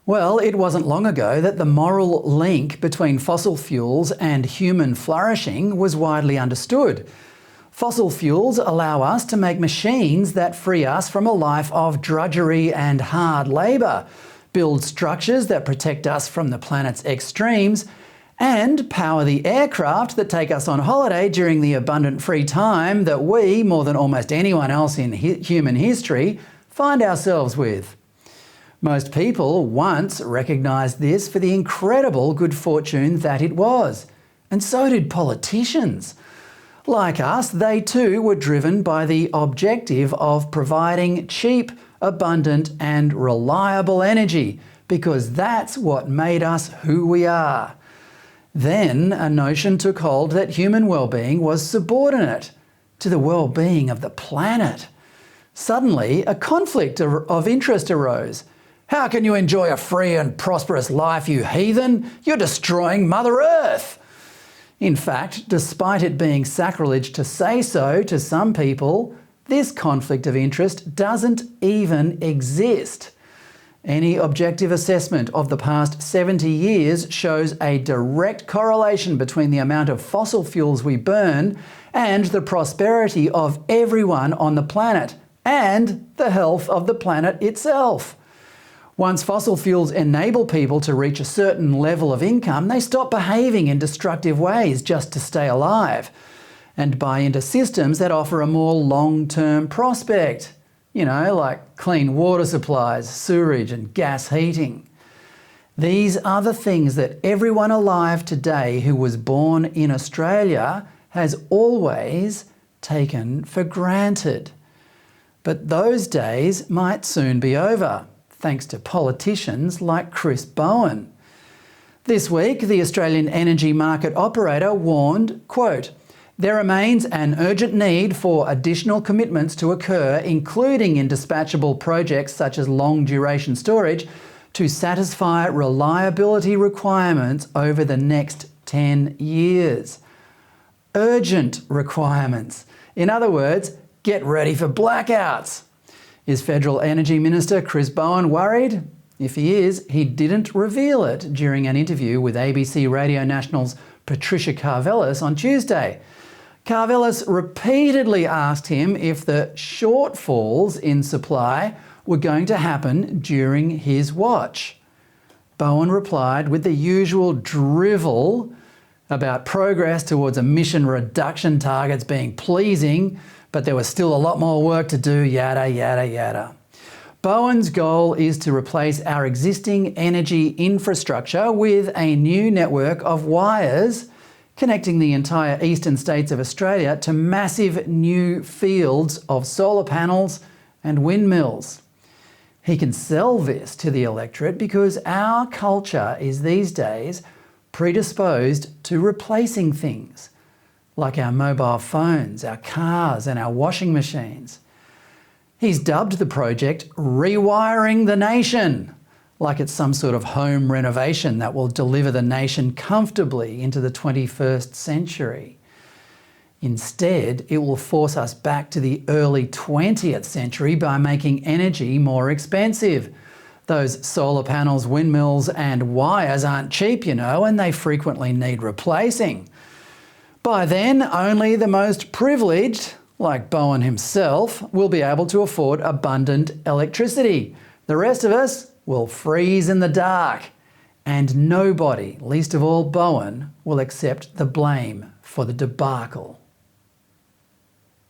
Well, it wasn't long ago that the moral link between fossil fuels and human flourishing was widely understood. Fossil fuels allow us to make machines that free us from a life of drudgery and hard labour, build structures that protect us from the planet's extremes, and power the aircraft that take us on holiday during the abundant free time that we, more than almost anyone else in human history, find ourselves with. Most people once recognised this for the incredible good fortune that it was, and so did politicians. Like us, they too were driven by the objective of providing cheap, abundant and reliable energy, because that's what made us who we are. Then a notion took hold that human well-being was subordinate to the well-being of the planet. Suddenly, a conflict of interest arose. How can you enjoy a free and prosperous life, you heathen? You're destroying Mother Earth. In fact, despite it being sacrilege to say so to some people, this conflict of interest doesn't even exist. Any objective assessment of the past 70 years shows a direct correlation between the amount of fossil fuels we burn and the prosperity of everyone on the planet and the health of the planet itself. Once fossil fuels enable people to reach a certain level of income, they stop behaving in destructive ways just to stay alive and buy into systems that offer a more long-term prospect. You know, like clean water supplies, sewerage and gas heating. These are the things that everyone alive today who was born in Australia has always taken for granted. But those days might soon be over, thanks to politicians like Chris Bowen. This week, the Australian energy market operator warned, quote, "There remains an urgent need for additional commitments to occur, including in dispatchable projects such as long-duration storage, to satisfy reliability requirements over the next 10 years. Urgent requirements. In other words, get ready for blackouts. Is Federal Energy Minister Chris Bowen worried? If he is, he didn't reveal it during an interview with ABC Radio National's Patricia Karvelas on Tuesday. Karvelas repeatedly asked him if the shortfalls in supply were going to happen during his watch. Bowen replied with the usual drivel about progress towards emission reduction targets being pleasing, but there was still a lot more work to do, yada, yada, yada. Bowen's goal is to replace our existing energy infrastructure with a new network of wires connecting the entire eastern states of Australia to massive new fields of solar panels and windmills. He can sell this to the electorate because our culture is these days predisposed to replacing things, like our mobile phones, our cars and our washing machines. He's dubbed the project Rewiring the Nation, like it's some sort of home renovation that will deliver the nation comfortably into the 21st century. Instead, it will force us back to the early 20th century by making energy more expensive. Those solar panels, windmills and wires aren't cheap, you know, and they frequently need replacing. By then, only the most privileged, like Bowen himself, will be able to afford abundant electricity. The rest of us will freeze in the dark. And nobody, least of all Bowen, will accept the blame for the debacle.